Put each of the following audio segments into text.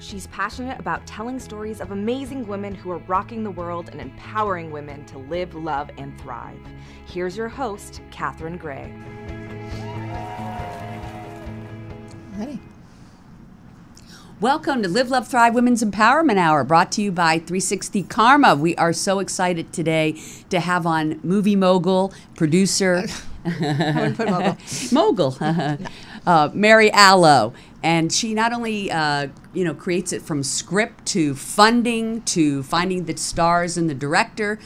She's passionate about telling stories of amazing women who are rocking the world and empowering women to live, love, and thrive. Here's your host, Catherine Gray. Ready. Welcome to Live, Love, Thrive Women's Empowerment Hour, brought to you by 360 Karma. We are so excited today to have on movie mogul, producer, I wouldn't put mogul. Mary Aloe. And she not only, creates it from script to funding to finding the stars and the director.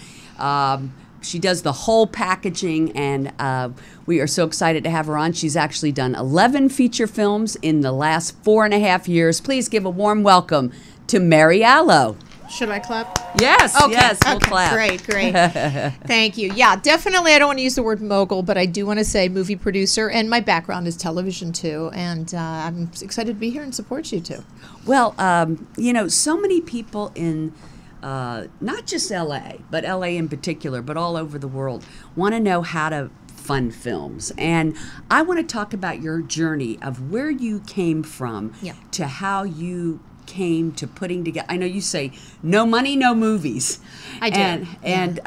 She does the whole packaging, and we are so excited to have her on. She's actually done 11 feature films in the last 4.5 years. Please give a warm welcome to Mary Aloe. Should I clap? Yes, okay. Yes, we'll clap. Great. Thank you. Yeah, definitely I don't want to use the word mogul, but I do want to say movie producer, and my background is television too, and I'm excited to be here and support you too. Well, so many people in not just LA, but LA in particular, but all over the world, want to know how to fund films. And I want to talk about your journey of where you came from to how you came to putting together. I know you say no money, no movies. I do. And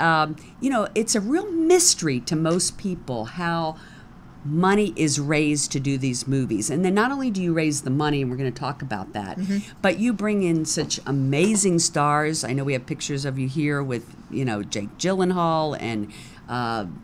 it's a real mystery to most people how money is raised to do these movies. And then not only do you raise the money, and we're going to talk about that, but you bring in such amazing stars. I know we have pictures of you here with, Jake Gyllenhaal and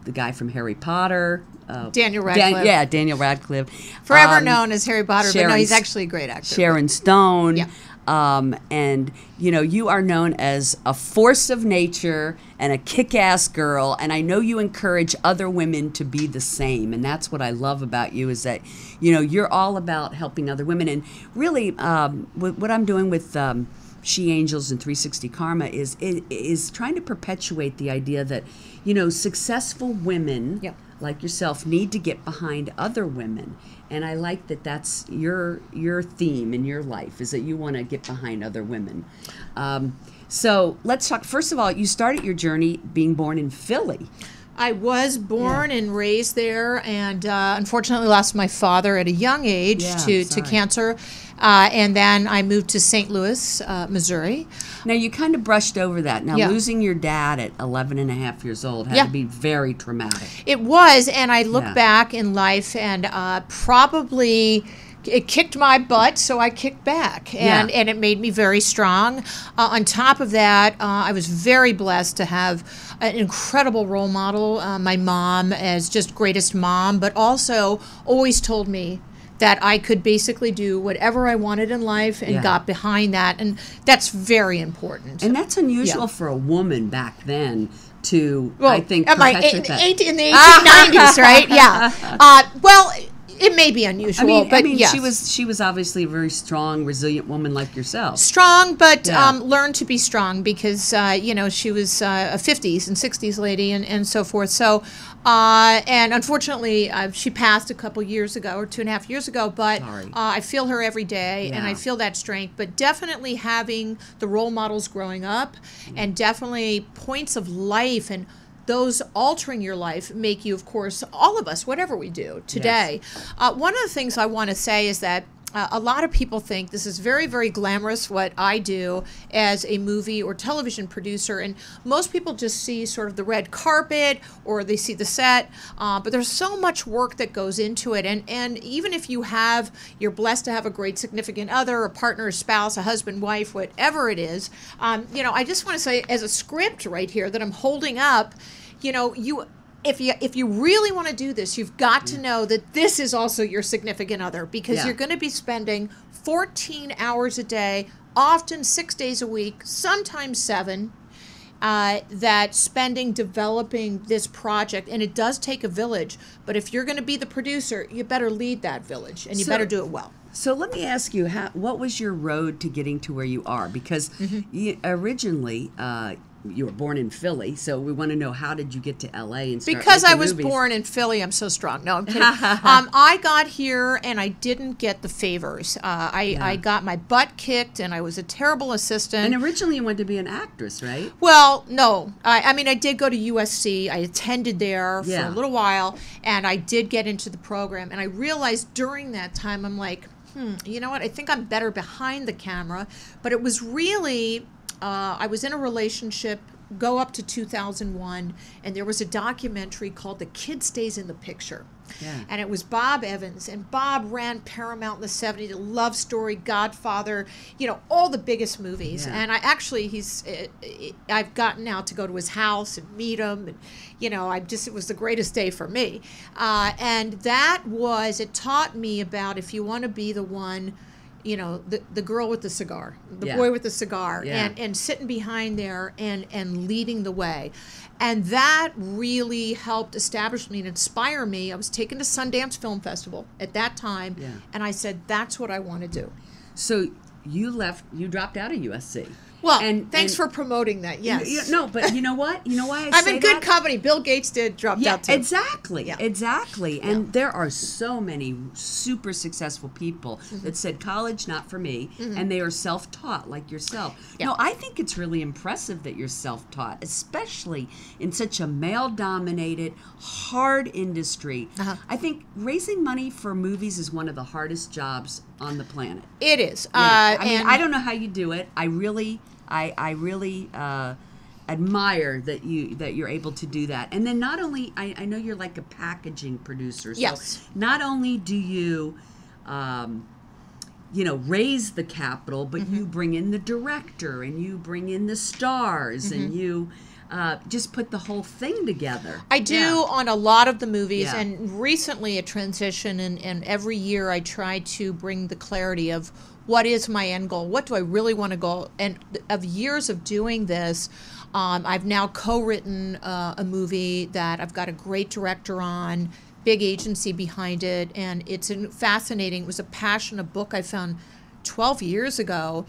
the guy from Harry Potter. Daniel Radcliffe. Daniel Radcliffe. Forever known as Harry Potter, but no, he's Sharon- actually a great actor. Sharon Stone. Yeah. And you are known as a force of nature and a kick-ass girl, and I know you encourage other women to be the same, and that's what I love about you, is that you're all about helping other women. And really what I'm doing with She Angels and 360 Karma is trying to perpetuate the idea that successful women like yourself need to get behind other women. And I like that that's your theme in your life, is that you want to get behind other women. So let's talk. First of all, you started your journey being born in Philly. I was born and raised there, and unfortunately lost my father at a young age to cancer. And then I moved to St. Louis, Missouri. Now, you kind of brushed over that. Now, losing your dad at 11 and a half years old had to be very traumatic. It was, and I look back in life, and probably it kicked my butt, so I kicked back, and it made me very strong. On top of that, I was very blessed to have an incredible role model, my mom, as just greatest mom, but also always told me that I could basically do whatever I wanted in life, and got behind that, and that's very important. And that's unusual for a woman back then to, I think, in the perpetuate that. 1890s, right? Yeah. Well, it may be unusual, but yes. she was obviously a very strong, resilient woman like yourself. Strong, but learned to be strong because she was a 50s and 60s lady and so forth. So, and unfortunately, she passed a couple years ago, or 2.5 years ago. But I feel her every day, and I feel that strength. But definitely having the role models growing up, and definitely points of life and those altering your life make you, of course, all of us, whatever we do today. One of the things I want to say is that a lot of people think this is very, very glamorous, what I do as a movie or television producer. And most people just see sort of the red carpet, or they see the set. But there's so much work that goes into it. And even if you're blessed to have a great significant other, a partner, a spouse, a husband, wife, whatever it is, I just want to say, as a script right here that I'm holding up, if you really want to do this, you've got to know that this is also your significant other, because you're going to be spending 14 hours a day, often 6 days a week, sometimes 7, developing this project. And it does take a village, but if you're going to be the producer, you better lead that village, and you better do it well. So let me ask you, what was your road to getting to where you are? Because originally, you were born in Philly, so we want to know, how did you get to LA and start Because I making was movies? born in Philly, I'm so strong. No, I'm kidding. I got here and I didn't get the favors. I got my butt kicked, and I was a terrible assistant. And originally you wanted to be an actress, right? Well, no. I mean, I did go to USC. I attended there for a little while, and I did get into the program. And I realized during that time, I'm like, You know what? I think I'm better behind the camera, but it was really, I was in a relationship, go up to 2001, and there was a documentary called The Kid Stays in the Picture. Yeah. And it was Bob Evans, and Bob ran Paramount in the 70s, Love Story, Godfather, all the biggest movies. Yeah. And I actually, I've gotten out to go to his house and meet him, and it was the greatest day for me. And it taught me about if you want to be the one, the girl with the cigar, the boy with the cigar, and sitting behind there and leading the way. And that really helped establish me and inspire me. I was taken to Sundance Film Festival at that time, and I said, that's what I want to do. So you dropped out of USC. Well, thanks for promoting that. Yes. No, but you know what? You know why I'm in good company. Bill Gates dropped out too. Exactly. Yeah. Exactly. And there are so many super successful people that said college not for me, and they are self-taught like yourself. Yeah. No, I think it's really impressive that you're self-taught, especially in such a male-dominated, hard industry. I think raising money for movies is one of the hardest jobs on the planet. It is. Yeah. I don't know how you do it. I really admire that you're able to do that. And then not only, I know you're like a packaging producer. So yes. Not only do you, raise the capital, but you bring in the director and you bring in the stars and you just put the whole thing together. I do on a lot of the movies, and recently a transition, and every year I try to bring the clarity of what is my end goal, what do I really want to go, and of years of doing this, I've now co-written a movie that I've got a great director on, big agency behind it, and it's fascinating. It was a passion, a book I found 12 years ago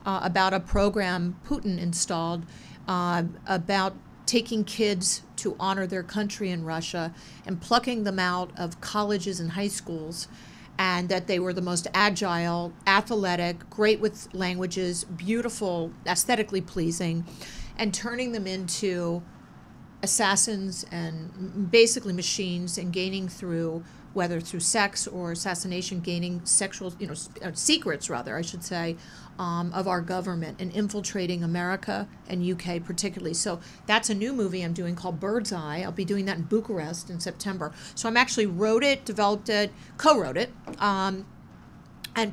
about a program Putin installed about taking kids to honor their country in Russia and plucking them out of colleges and high schools, and that they were the most agile, athletic, great with languages, beautiful, aesthetically pleasing, and turning them into assassins and basically machines, and gaining through, whether through sex or assassination, gaining sexual, secrets rather, I should say, of our government, and infiltrating America and UK particularly. So that's a new movie I'm doing called Bird's Eye. I'll be doing that in Bucharest in September. So I'm actually wrote it, developed it, co-wrote it, and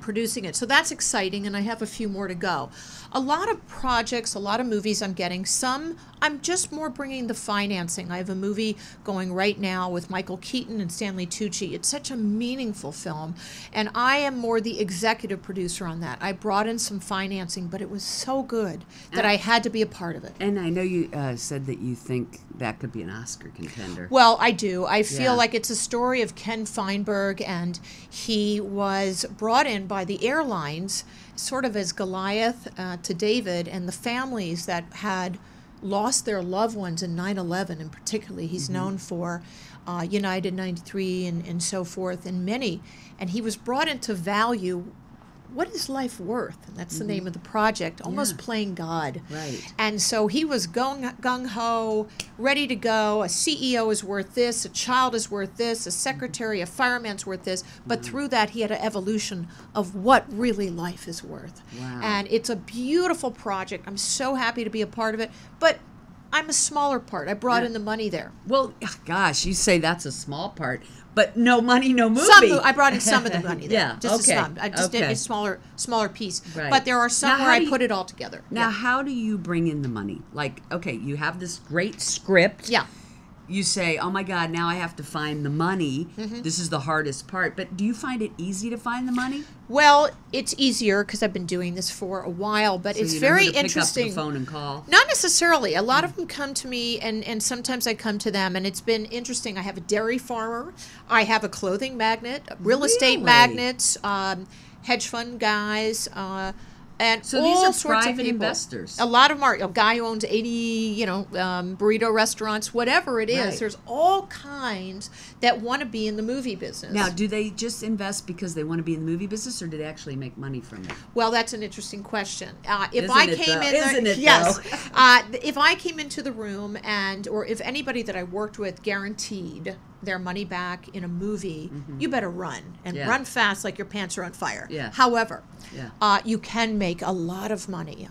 producing it. So that's exciting, and I have a few more to go. A lot of projects, a lot of movies I'm getting. Some I'm just more bringing the financing. I have a movie going right now with Michael Keaton and Stanley Tucci. It's such a meaningful film, and I am more the executive producer on that. I brought in some financing, but it was so good that I had to be a part of it. And I know you said that you think that could be an Oscar contender. Well, I do. I feel like it's a story of Ken Feinberg, and he was brought in by the airlines sort of as Goliath to David, and the families that had lost their loved ones in 9/11, and particularly he's known for United 93 and so forth, and many. And he was brought in to value what is life worth? And that's the name of the project, almost playing God. Right. And so he was gung-ho, ready to go. A CEO is worth this, a child is worth this, a secretary, a fireman's worth this. But through that, he had an evolution of what really life is worth. Wow. And it's a beautiful project. I'm so happy to be a part of it. But I'm a smaller part. I brought in the money there. Well, gosh, you say that's a small part, but no money, no movie. I brought in some of the money there. Just I just did a smaller piece. Right. But there are some where I put it all together. Now, how do you bring in the money? Like, okay, you have this great script. Yeah. You say, oh my God, now I have to find the money. This is the hardest part. But do you find it easy to find the money? Well, it's easier because I've been doing this for a while, but So it's you know very who to interesting. Pick up the phone and call. Not necessarily. A lot of them come to me, and sometimes I come to them, and it's been interesting. I have a dairy farmer. I have a clothing magnate, real estate magnates, hedge fund guys, and So all these are sorts private of people. investors. A lot of them are a guy who owns 80, burrito restaurants, whatever it is. Right. There's all kinds that want to be in the movie business. Now, do they just invest because they want to be in the movie business, or do they actually make money from it? Well, that's an interesting question. If Isn't I it, came though? in, Isn't it, yes. though? If I came into the room or if anybody that I worked with guaranteed their money back in a movie, you better run and run fast like your pants are on fire. Yeah. However, you can make a lot of money.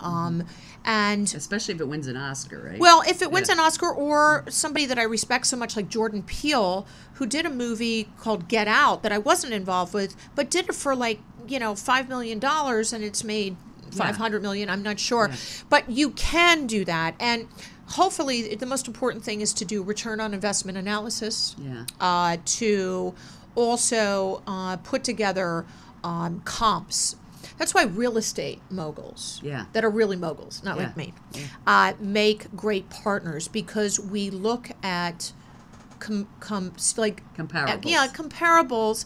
And especially if it wins an Oscar, right? well, if it wins an Oscar, or somebody that I respect so much like Jordan Peele, who did a movie called Get Out that I wasn't involved with, but did it for like, $5 million, and it's made 500 million, I'm not sure. But you can do that. And hopefully the most important thing is to do return on investment analysis, to also put together comps. That's why real estate moguls that are really moguls, not like me, make great partners, because we look at comparables. Comparables.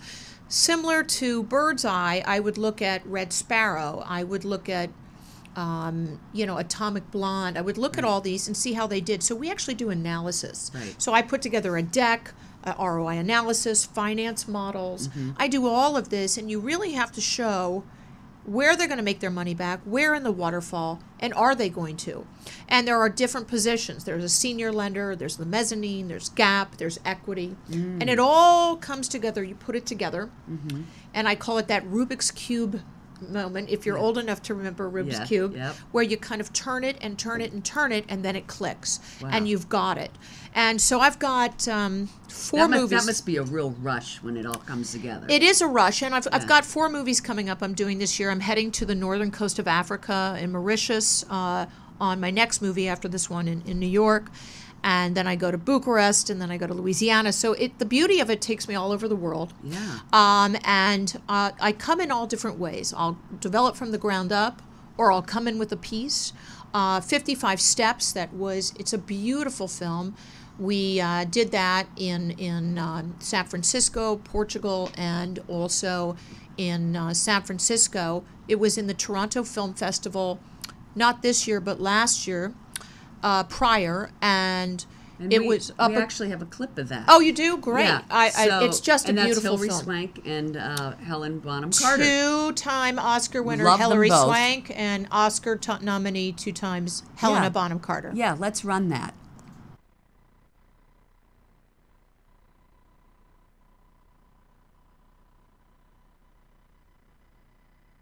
Similar to Bird's Eye, I would look at Red Sparrow. I would look at, Atomic Blonde. I would look at all these and see how they did. So we actually do analysis. Right. So I put together a deck, ROI analysis, finance models. I do all of this, and you really have to show where they're going to make their money back, where in the waterfall, and are they going to? And there are different positions. There's a senior lender, there's the mezzanine, there's gap, there's equity. And it all comes together. You put it together. And I call it that Rubik's Cube moment, if you're old enough to remember Rubik's Cube, where you kind of turn it and turn it and turn it, and then it clicks. And you've got it. And so I've got 4 movies. That must be a real rush when it all comes together. It is a rush, and I've got 4 movies coming up I'm doing this year. I'm heading to the northern coast of Africa in Mauritius on my next movie after this one in New York. And then I go to Bucharest, and then I go to Louisiana. So the beauty of it takes me all over the world. And I come in all different ways. I'll develop from the ground up, or I'll come in with a piece. 55 Steps, it's a beautiful film. We did that in San Francisco, Portugal, and also in San Francisco. It was in the Toronto Film Festival, not this year, but last year, prior, and it was up. We actually have a clip of that. Oh, you do? Great! Yeah. It's just a beautiful film. And that's Hilary film. Swank and Helen Bonham Carter. 2-time Oscar winner Love Hilary them both. Swank, and Oscar nominee 2 times Helena Bonham Carter. Yeah, let's run that.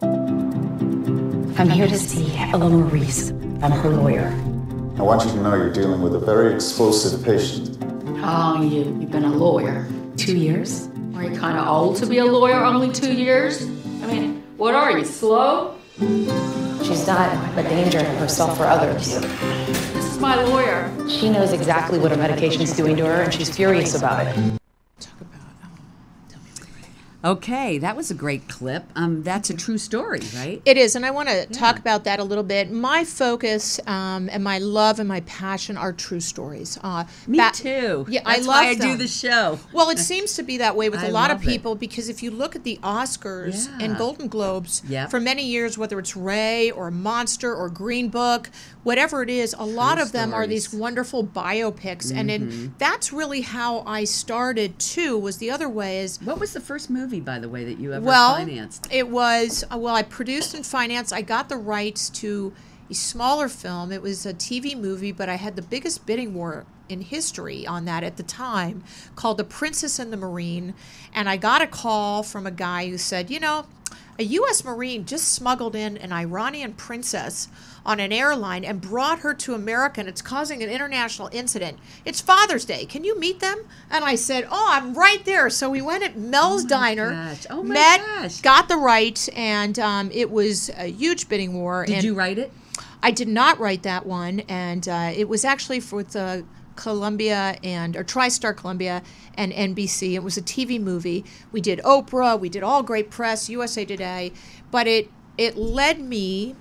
I'm here to see Eleanor Reese. I'm her lawyer. I want you to know you're dealing with a very explosive patient. How long you've been a lawyer? 2 years. Are you kind of old to be a lawyer, only 2 years? I mean, what are you, slow? She's not a danger to herself or others. This is my lawyer. She knows exactly what her medication's doing to her, and she's furious about it. Okay, that was a great clip. That's a true story, right? It is, and I want to talk about that a little bit. My focus and my love and my passion are true stories. Me too. Yeah, That's I love why I them. do the show. Well, it seems to be that way with a lot of love it. people, because if you look at the Oscars and Golden Globes, Yep. for many years, whether it's Ray or Monster or Green Book, whatever it is, a lot of them are these wonderful biopics. And that's really how I started too, was the other way is... What was the first movie, by the way, that you ever financed? It was, I produced and financed. I got the rights to a smaller film. It was a TV movie, but I had the biggest bidding war in history on that at the time, called The Princess and the Marine. And I got a call from a guy who said, a U.S. Marine just smuggled in an Iranian princess on an airline and brought her to America, and it's causing an international incident. It's Father's Day. Can you meet them? And I said, I'm right there. So we went at Mel's Diner, got the rights, and it was a huge bidding war. Did you write it? I did not write that one, and it was actually with Columbia or TriStar Columbia and NBC. It was a TV movie. We did Oprah. We did all great press, USA Today. But it led me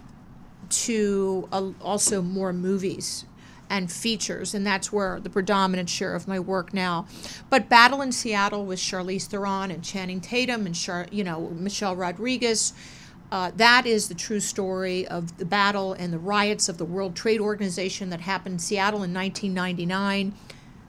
to also more movies and features, and that's where the predominant share of my work now. But Battle in Seattle with Charlize Theron and Channing Tatum and Michelle Rodriguez. That is the true story of the battle and the riots of the World Trade Organization that happened in Seattle in 1999.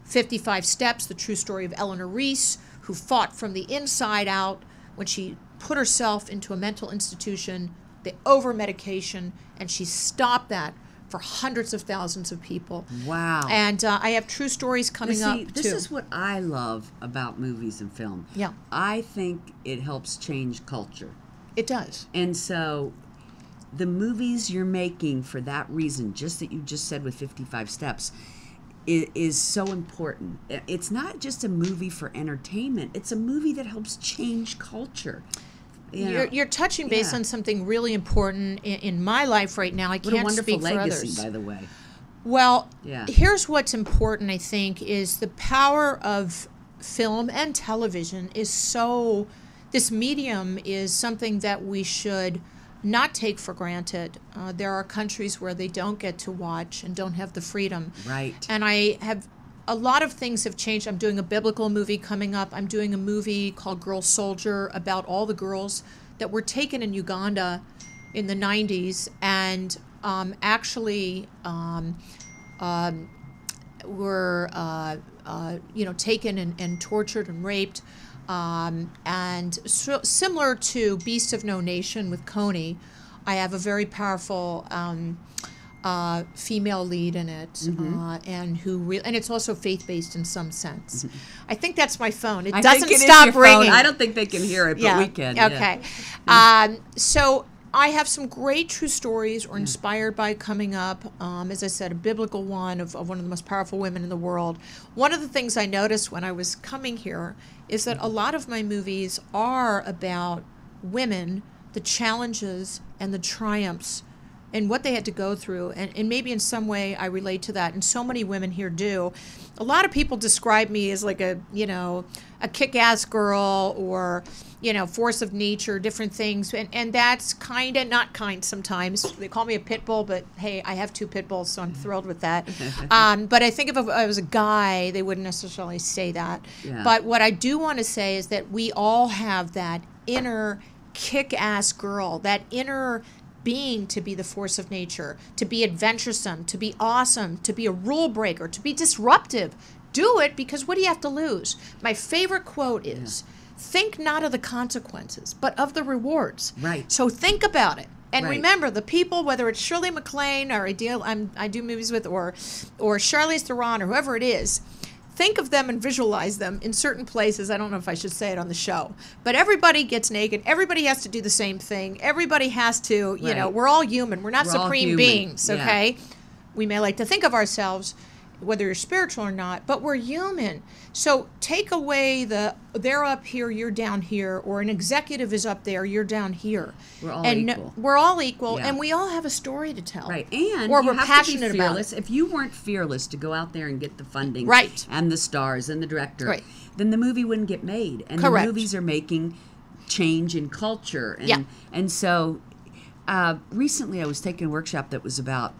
55 Steps, the true story of Eleanor Reese, who fought from the inside out when she put herself into a mental institution, the over-medication, and she stopped that for hundreds of thousands of people. Wow. And I have true stories coming up, This too. is what I love about movies and film. Yeah. I think it helps change culture. It does. And so the movies you're making for that reason, just that you just said with 55 Steps, is so important. It's not just a movie for entertainment. It's a movie that helps change culture. You're touching base on something really important in my life right now. I What a can't wonderful speak for legacy, others. by the way. Well, Yeah. here's what's important, I think, is the power of film and television is so, this medium is something that we should not take for granted. There are countries where they don't get to watch and don't have the freedom. Right. And a lot of things have changed. I'm doing a biblical movie coming up. I'm doing a movie called Girl Soldier about all the girls that were taken in Uganda in the 90s and were taken and tortured and raped. And so, similar to Beast of No Nation with Coney, I have a very powerful female lead in it, and it's also faith-based in some sense. I think that's my phone. It doesn't stop ringing. I don't think they can hear it, but we can. Okay. So I have some great true stories or inspired by coming up. As I said, a biblical one of one of the most powerful women in the world. One of the things I noticed when I was coming here is that a lot of my movies are about women, the challenges and the triumphs and what they had to go through. And maybe in some way I relate to that. And so many women here do. A lot of people describe me as like a kick-ass girl or, force of nature, different things. And that's kind of not kind sometimes. They call me a pit bull, but hey, I have 2 pit bulls, so I'm thrilled with that. But I think if I was a guy, they wouldn't necessarily say that. Yeah. But what I do want to say is that we all have that inner kick-ass girl, that inner being to be the force of nature, to be adventuresome, to be awesome, to be a rule breaker, to be disruptive. Do it, because what do you have to lose? My favorite quote is, think not of the consequences, but of the rewards. Right. So think about it. And Right. remember, the people, whether it's Shirley MacLaine or I do movies with, or Charlize Theron or whoever it is, think of them and visualize them in certain places. I don't know if I should say it on the show, but everybody gets naked. Everybody has to do the same thing. Everybody has to, Right. we're all human. We're not We're all supreme human. beings, Yeah. okay? We may like to think of ourselves, whether you're spiritual or not, but we're human. So take away they're up here, you're down here, or an executive is up there, you're down here. We're all and equal. We're all equal, Yeah. and we all have a story to tell. Right, and or you we're have passionate to be about fearless. it. If you weren't fearless to go out there and get the funding, Right. and the stars and the director, Right. then the movie wouldn't get made. And Correct. the movies are making change in culture. And, Yeah. and so recently I was taking a workshop that was about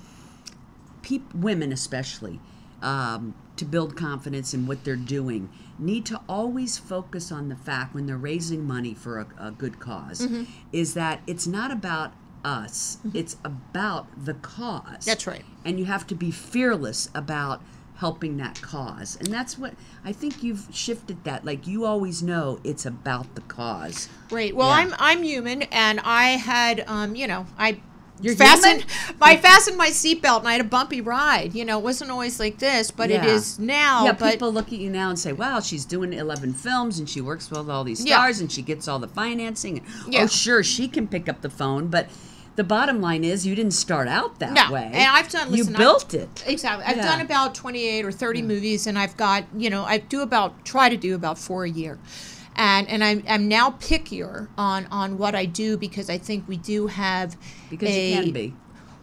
women especially, to build confidence in what they're doing, need to always focus on the fact when they're raising money for a good cause, is that it's not about us, it's about the cause. That's right. And you have to be fearless about helping that cause. And that's what, I think you've shifted that. Like, you always know it's about the cause. Right. Well, Yeah. I'm human, and I had, You're fastened human? fastened my seatbelt, and I had a bumpy ride. It wasn't always like this, but it Yeah. is now. Yeah, but people look at you now and say, wow, she's doing 11 films and she works with all these Yeah. stars and she gets all the financing. Yeah. Oh, sure, she can pick up the phone, but the bottom line is you didn't start out that No, way. and I've done. Listen, you built it. Exactly. I've Yeah. done about 28 or 30 movies, and I've got, try to do about 4 a year. And I'm now pickier on what I do, because I think we do have Because you can be.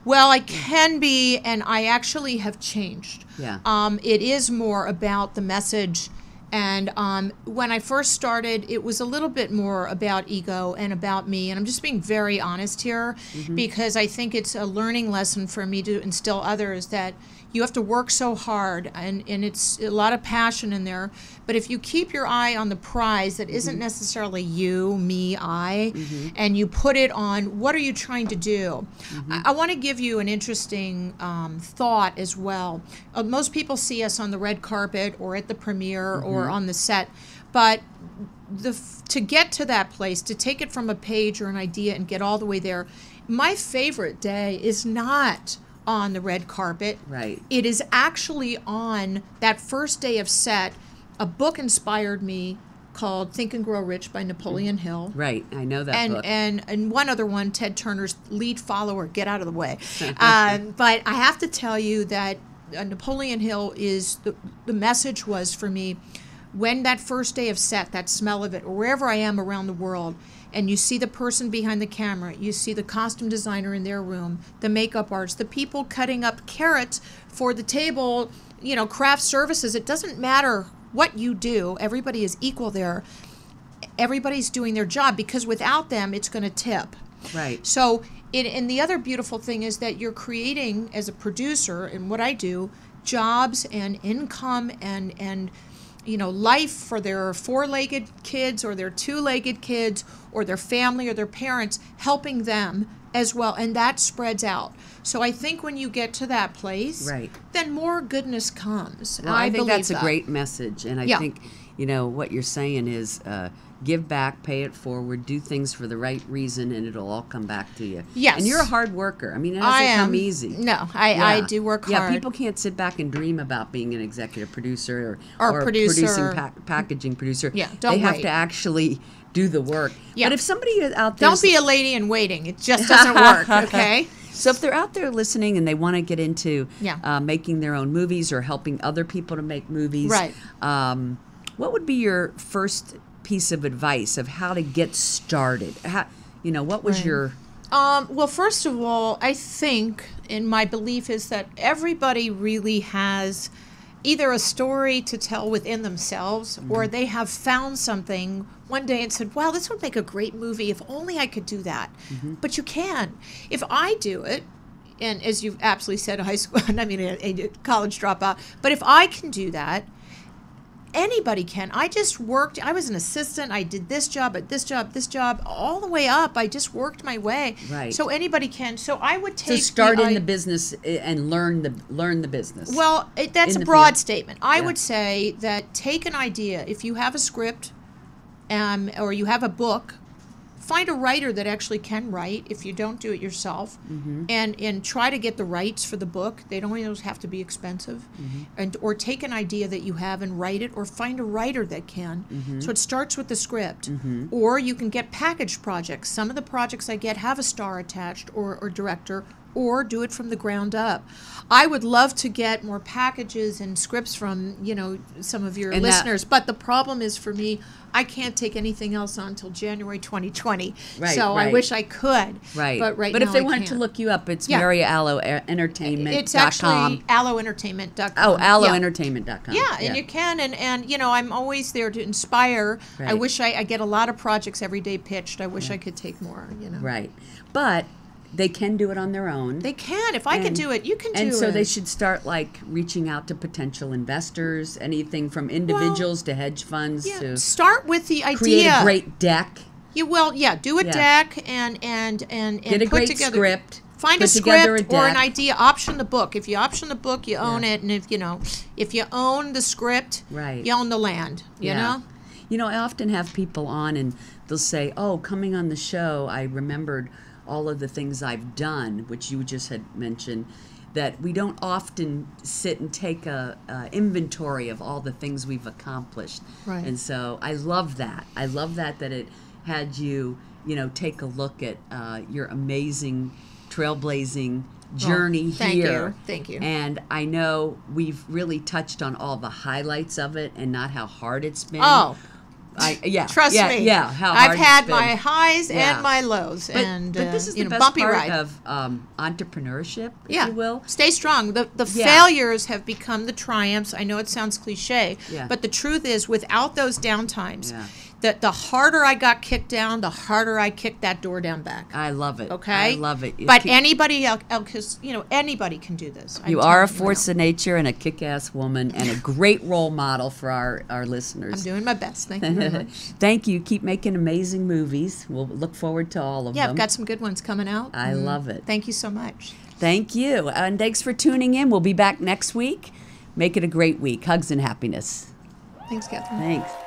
Well, I can be, and I actually have changed. Yeah. It is more about the message. And when I first started, it was a little bit more about ego and about me. And I'm just being very honest here, because I think it's a learning lesson for me to instill others that you have to work so hard, and it's a lot of passion in there. But if you keep your eye on the prize that isn't necessarily you, me, I, and you put it on what are you trying to do? I want to give you an interesting thought as well. Most people see us on the red carpet or at the premiere or on the set, but to get to that place, to take it from a page or an idea and get all the way there, my favorite day is not on the red carpet. Right. It is actually on that first day of set. A book inspired me called Think and Grow Rich by Napoleon Hill. Right, I know that book. And one other one, Ted Turner's Lead Follower, Get Out of the Way. But I have to tell you that Napoleon Hill is, the message was for me, when that first day of set, that smell of it, or wherever I am around the world, and you see the person behind the camera, you see the costume designer in their room, the makeup artist, the people cutting up carrots for the table, craft services, it doesn't matter what you do, everybody is equal there. Everybody's doing their job, because without them, it's going to tip. Right. So, and the other beautiful thing is that you're creating, as a producer, and what I do, jobs and income and life for their four-legged kids or their two-legged kids or their family or their parents, helping them as well, and that spreads out. So I think when you get to that place, right, then more goodness comes. Well, I think that's a great message, and I think what you're saying is give back, pay it forward, do things for the right reason, and it'll all come back to you. Yes. And you're a hard worker. I mean, it doesn't come easy. No, I do work hard. Yeah, people can't sit back and dream about being an executive producer or producing packaging producer. Yeah, they have to actually do the work. Yeah. But if somebody out there... Don't be a lady in waiting. It just doesn't work, okay? So if they're out there listening and they want to get into making their own movies or helping other people to make movies, right. What would be your first piece of advice of how to get started? What was your... Well, first of all, I think, and my belief is that everybody really has either a story to tell within themselves, or they have found something one day and said, wow, this would make a great movie if only I could do that. But you can. If I do it, and as you've absolutely said, a college dropout, but if I can do that, anybody can. I was an assistant, I did this job, this job, all the way up. I just worked my way. Right. So anybody can. So I would take... So start in the business and learn the business. Well, that's a broad statement. I would say that take an idea. If you have a script or you have a book, find a writer that actually can write if you don't do it yourself, and try to get the rights for the book. They don't always have to be expensive. Or take an idea that you have and write it, or find a writer that can. So it starts with the script. Or you can get package projects. Some of the projects I get have a star attached or director, or do it from the ground up. I would love to get more packages and scripts from, some of your listeners, but the problem is for me, I can't take anything else on until January 2020. Right, I wish I could. Right. But now if they wanted to look you up, it's Aloe Entertainment.com. It's actually aloeentertainment.com. Oh, aloeentertainment.com. Yeah, and you can, and I'm always there to inspire. Right. I wish I get a lot of projects every day pitched. I wish I could take more, Right. But they can do it on their own. They can. If I can do it, you can do it. And so they should start reaching out to potential investors, anything from individuals to hedge funds to start with the idea. Create a great deck. Do a deck and get a put great together, script. Find a script or an idea. Option the book. If you option the book, you own it, and if you own the script, you own the land. You know. I often have people on, and they'll say, "Oh, coming on the show, I remembered all of the things I've done," which you just had mentioned, that we don't often sit and take a inventory of all the things we've accomplished. Right. And so I love that. I love that it had you, take a look at your amazing, trailblazing journey here. Thank you. And I know we've really touched on all the highlights of it and not how hard it's been. Oh, trust me. Yeah, how hard I've had it's been. my highs and my lows, but this is the best bumpy part ride. of entrepreneurship, if you will. Stay strong. The failures have become the triumphs. I know it sounds cliche, but the truth is, without those downtimes, the harder I got kicked down, the harder I kicked that door down back. I love it. Okay? I love it. But anybody else, anybody can do this. You are a force of nature and a kick-ass woman and a great role model for our listeners. I'm doing my best. Thank you very much. Thank you. Keep making amazing movies. We'll look forward to all of them. Yeah, I've got some good ones coming out. I love it. Thank you so much. Thank you. And thanks for tuning in. We'll be back next week. Make it a great week. Hugs and happiness. Thanks, Catherine. Thanks.